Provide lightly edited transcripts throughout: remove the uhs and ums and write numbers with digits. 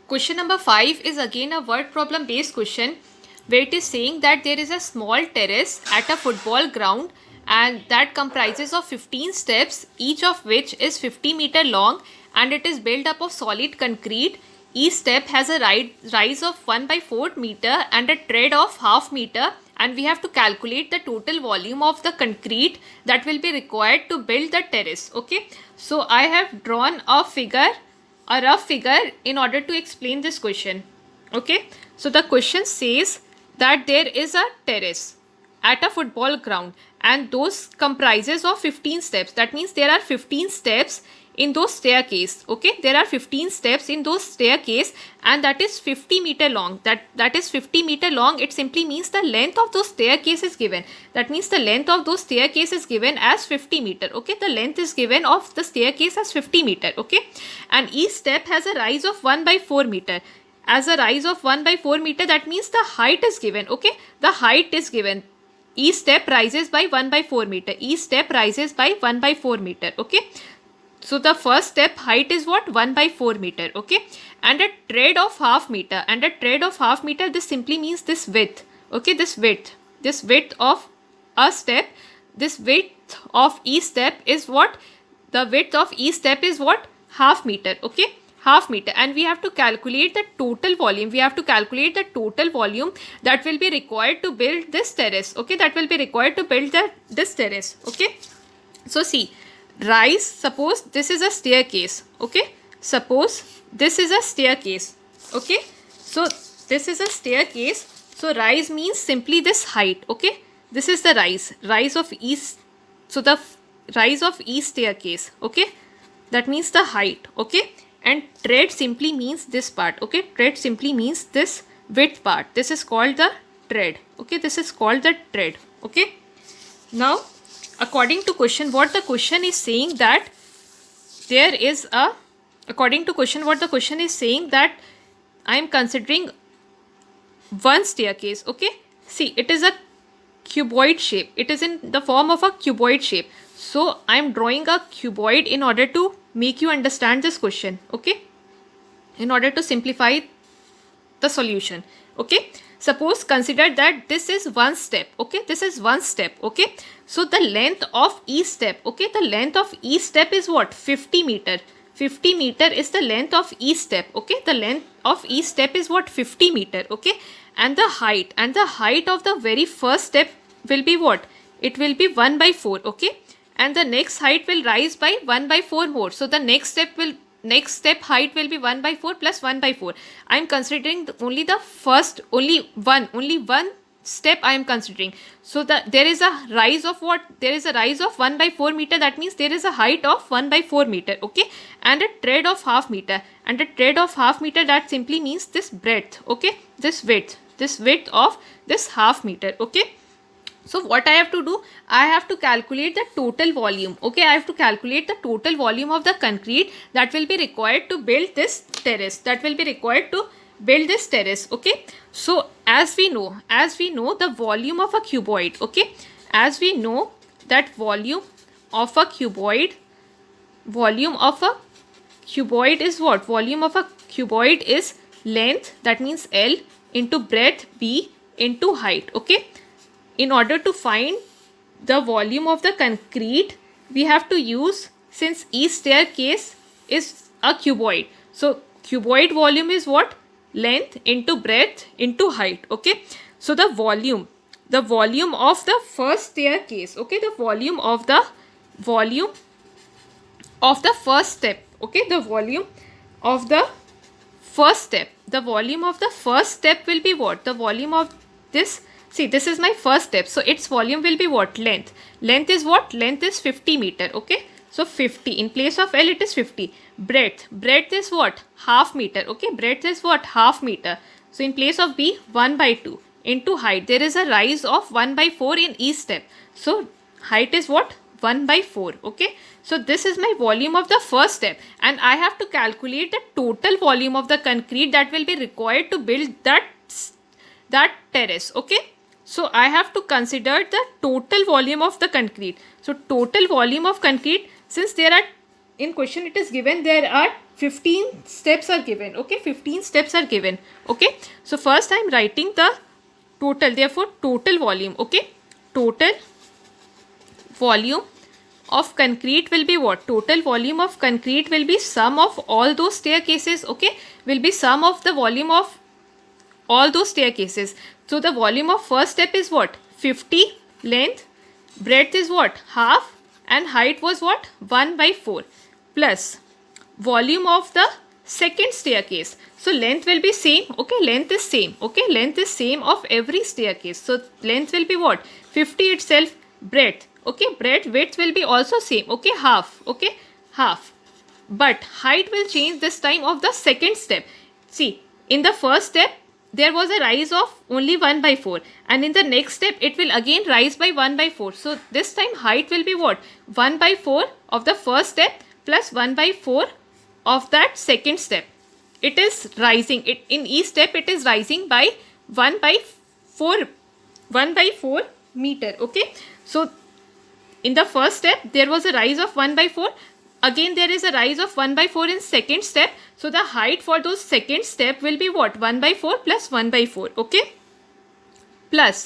Question number 5 is again a word problem based question where it is saying that there is a small terrace at a football ground and that comprises of 15 steps, each of which is 50-meter long, and it is built up of solid concrete. Each step has a rise of 1 by 4 meter and a tread of half meter, and we have to calculate the total volume of the concrete that will be required to build the terrace. Okay, so I have drawn a rough figure in order to explain this question. Okay, so the question says that there is a terrace at a football ground and those comprises of 15 steps. That means there are 15 steps in those staircase. Okay, there are 15 steps in those staircase and that is 50-meter long. That is 50-meter long. It simply means the length of those staircase is given. That means the length of those staircase is given as 50 meter. Okay, the length is given of the staircase as 50 meter. Okay, and each step has a rise of 1 by 4 meter. As a rise of 1 by 4 meter, that means the height is given. Okay, the height is given. Each step rises by 1 by 4 meter. Each step rises by 1 by 4 meter. Okay, so the first step height is what? 1 by 4 meter. Okay, and a tread of half meter. And a tread of half meter, this simply means this width. Okay, this width of a step. This width of each step is what? The width of each step is what? Half meter. Okay, half meter, and we have to calculate the total volume. We have to calculate the total volume that will be required to build this terrace. Okay, that will be required to build this terrace. Okay, so see, rise, suppose this is a staircase. Okay, suppose this is a staircase. Okay, so this is a staircase, so rise means simply this height. Okay, this is the rise of each, so the rise of each staircase. Okay, that means the height. Okay, and tread simply means this part. Okay, tread simply means this width part. This is called the tread. Okay, this is called the tread. Okay, now according to question, what the question is saying that there is a, according to question, what the question is saying that I am considering one staircase. Okay, see, it is a cuboid shape. It is in the form of a cuboid shape. So I am drawing a cuboid in order to make you understand this question. Okay, in order to simplify the solution. Okay, suppose consider that this is one step. Okay, this is one step. Okay, so the length of each step. Okay, the length of each step is what? 50 meter. 50 meter is the length of each step. Okay, the length of each step is what? 50 meter. Okay, and the height of the very first step will be what? It will be 1 by 4. Okay, and the next height will rise by 1 by 4 more. So the next step height will be 1 by 4 plus 1 by 4. I am considering only the first, only one step I am considering. So there is a rise of what? There is a rise of 1 by 4 meter. That means there is a height of 1 by 4 meter. Okay, and a tread of half meter. And a tread of half meter, that simply means this breadth. Okay, this width of this half meter. Okay, so what I have to do? I have to calculate the total volume. Okay, I have to calculate the total volume of the concrete that will be required to build this terrace. That will be required to build this terrace. Okay, so as we know the volume of a cuboid. Okay, as we know that volume of a cuboid is what? Volume of a cuboid is length, that means L, into breadth B, into height. Okay, in order to find the volume of the concrete, we have to use, since each staircase is a cuboid, so cuboid volume is what? Length into breadth into height. Okay, so the volume of the first staircase. Okay, the volume of the first step. Okay, the volume of the first step. The volume of the first step will be what? The volume of this. See, this is my first step. So its volume will be what? Length. Length is what? Length is 50 meter. Okay, so 50. In place of L, it is 50. Breadth. Breadth is what? Half meter. Okay, breadth is what? Half meter. So in place of B, 1 by 2. Into height, there is a rise of 1 by 4 in each step. So height is what? 1 by 4. Okay, so this is my volume of the first step, and I have to calculate the total volume of the concrete that will be required to build that terrace. Okay, so I have to consider the total volume of the concrete. So total volume of concrete, since there are in question it is given there are 15 steps are given. Okay, 15 steps are given. Okay, so first I am writing the total, therefore total volume. Okay, total volume of concrete will be what? Total volume of concrete will be sum of all those staircases. Okay, will be sum of the volume of all those staircases. So the volume of first step is what? 50, length, breadth is what? Half, and height was what? 1/4, plus volume of the second staircase. So length will be same. Okay, length is same. Okay, length is same of every staircase. So length will be what? 50 itself. Breadth. Okay, breadth, width will be also same. Okay, half. Okay, half. But height will change this time of the second step. See, in the first step there was a rise of only 1/4, and in the next step it will again rise by 1/4. So this time height will be what? 1/4 of the first step plus 1/4 of that second step. It is rising. In each step it is rising by 1/4 meter. Okay, so in the first step there was a rise of 1/4. Again there is a rise of 1/4 in second step. So the height for those second step will be what? 1/4 plus 1/4. Okay, plus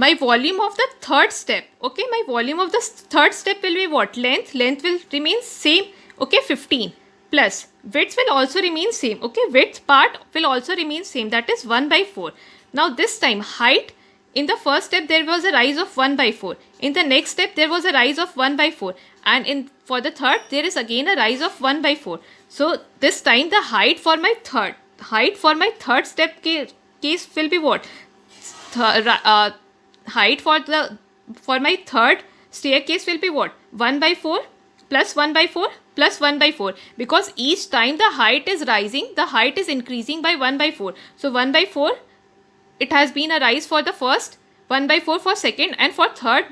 my volume of the third step. Okay, my volume of the third step will be what? Length. Length will remain same. Okay, 15, plus width will also remain same. Okay, width part will also remain same, that is 1/4. Now this time height, in the first step there was a rise of 1/4. In the next step there was a rise of 1/4, and for the third there is again a rise of 1/4. So this time the height for my third step case will be what? Height for my third staircase will be what? 1/4 plus 1/4 plus 1/4, because each time the height is rising, the height is increasing by 1/4. So 1/4, it has been a rise for the first, 1/4 for second, and for third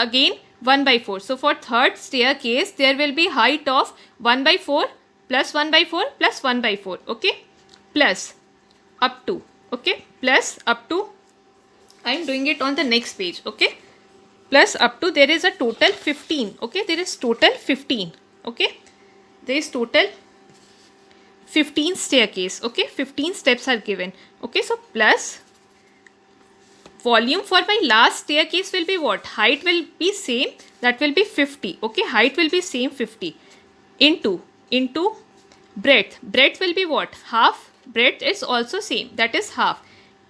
again 1/4. So for third staircase there will be height of 1/4 plus 1/4 plus 1/4. Okay, plus up to. Okay, plus up to, I am doing it on the next page. Okay, plus up to, there is a total 15. Okay, there is total 15. Okay, there is total 15 staircase. Okay, 15 steps are given. Okay, so plus volume for my last staircase will be what? Height will be same, that will be 50. Okay, height will be same, 50, into breadth. Breadth will be what? Half. Breadth is also same, that is half,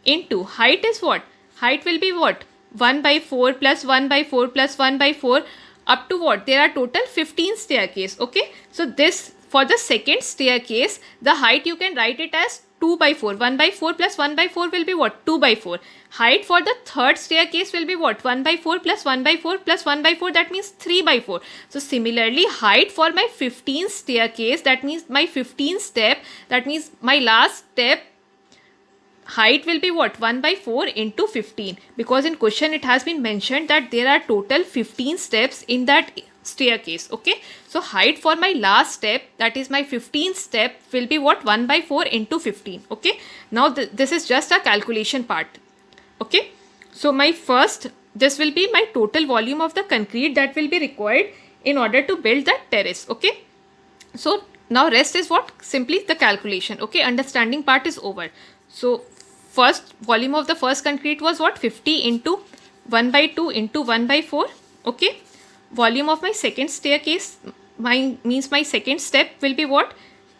into height is what? Height will be what? 1/4 plus 1/4 plus 1/4 up to what? There are total 15 staircase. Okay, so this, for the second staircase, the height you can write it as 2/4. 1/4 plus 1/4 will be what? 2/4. Height for the third staircase will be what? 1/4 plus 1/4 plus 1/4, that means 3/4. So similarly, height for my 15 staircase, that means my 15 step, that means my last step, height will be what? 1/4 into 15, because in question it has been mentioned that there are total 15 steps in that staircase. Okay, so height for my last step, that is my 15th step, will be what? 1/4 into 15. Okay, now this is just a calculation part. Okay, so my first, this will be my total volume of the concrete that will be required in order to build the terrace. Okay, so now rest is what? Simply the calculation. Okay, understanding part is over. So first volume of the first concrete was what? 50 into 1/2 into 1/4. Okay, volume of my second staircase, means my second step will be what?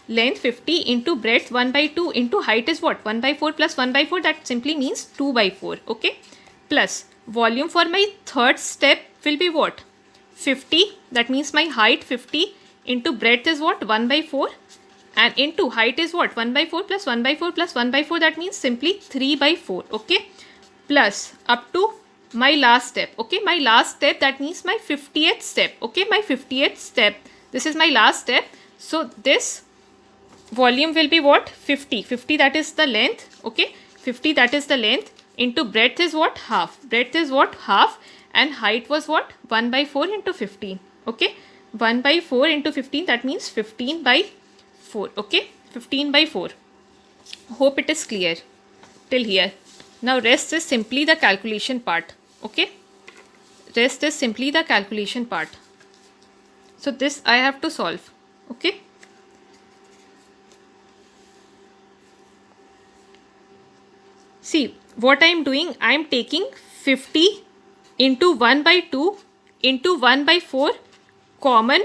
Length 50 into breadth 1/2 into height is what? 1/4 plus 1/4, that simply means 2/4. Okay, plus volume for my third step will be what? 50, that means my height 50 into breadth is what? 1/4, and into height is what? 1/4 plus 1/4 plus 1/4, that means simply 3/4. Okay, plus up to my last step. Okay, my last step, that means my 50th step. Okay, my 50th step, this is my last step. So this volume will be what? 50, that is the length. Okay, 50, that is the length, into breadth is what? Half. Breadth is what? Half, and height was what? 1/4 into 15. Okay, 1/4 into 15, that means 15/4. Okay, 15/4. Hope it is clear till here. Now rest is simply the calculation part. Okay, rest is simply the calculation part. So this I have to solve. Okay. See what I am doing, I am taking 50 into 1 by 2 into 1 by 4 common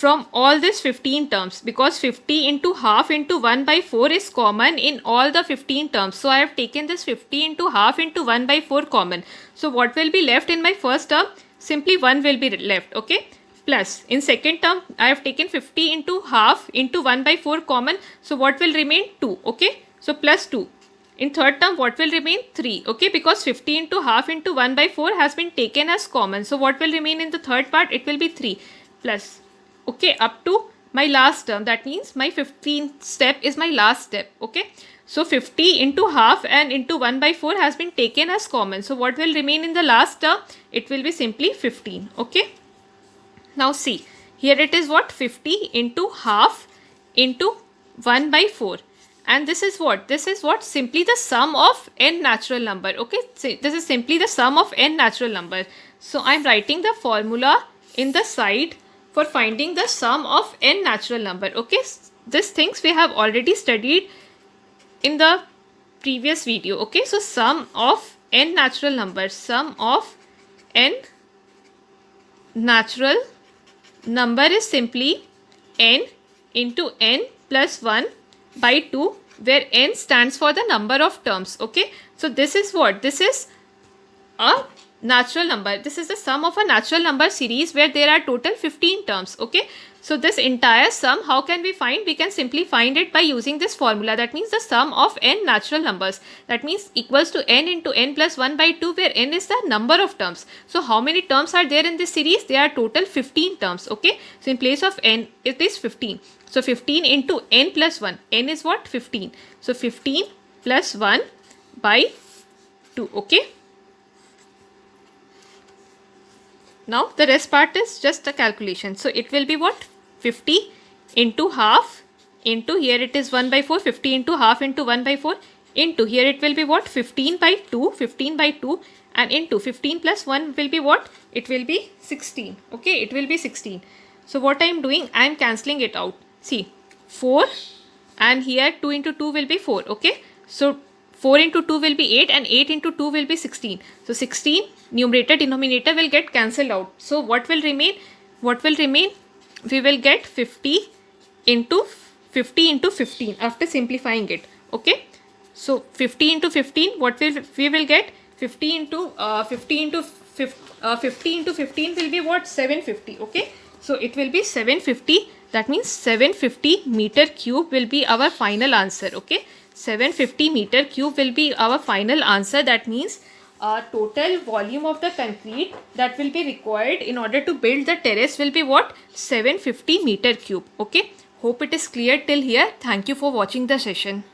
from all this 15 terms, because 50 into half into 1 by 4 is common in all the 15 terms. So I have taken this 50 into half into 1 by 4 common. So what will be left in my first term? Simply 1 will be left. Okay. Plus in second term I have taken 50 into half into 1 by 4 common. So what will remain? 2. Okay. So plus 2. In third term what will remain? 3. Okay, because 50 into half into 1 by 4 has been taken as common. So what will remain in the third part? It will be 3 plus. Okay, up to my last term. That means my 15th step is my last step. Okay. So 50 into half and into 1 by 4 has been taken as common. So what will remain in the last term? It will be simply 15. Okay. Now see, here it is what? 50 into half into 1 by 4. And this is what? This is what? Simply the sum of n natural number. Okay. So this is simply the sum of n natural number. So I am writing the formula in the side for finding the sum of n natural number. Okay. These things we have already studied in the previous video. Okay. So sum of n natural numbers. Sum of n natural number is simply n into n plus 1 by 2, where n stands for the number of terms. Okay. So this is what? This is a natural number. This is the sum of a natural number series where there are total 15 terms. Okay. So this entire sum, how can we find? We can simply find it by using this formula. That means the sum of n natural numbers. That means equals to n into n plus 1 by 2, where n is the number of terms. So how many terms are there in this series? There are total 15 terms. Okay. So in place of n, it is 15. So 15 into n plus 1. N is what? 15. So 15 plus 1 by 2. Okay. Now the rest part is just a calculation. So it will be what? 50 into half into, here it is 1 by 4. 50 into half into 1 by 4 into, here it will be what? 15 by 2. 15 by 2 and into 15 plus 1 will be what? It will be 16. Okay. It will be 16. So what I am doing? I am cancelling it out. See, 4 and here 2 into 2 will be 4. Okay. So 4 into 2 will be 8 and 8 into 2 will be 16. So 16 numerator denominator will get cancelled out. So what will remain? What will remain? We will get 50 into 15 after simplifying it. Okay. So 50 into 15, what will we will get? 50 into 15 into 15 will be what? 750. Okay. So it will be 750. That means 750 meter cube will be our final answer. Okay. 750 meter cube will be our final answer. That means total volume of the concrete that will be required in order to build the terrace will be what? 750 meter cube. Okay. Hope it is clear till here. Thank you for watching the session.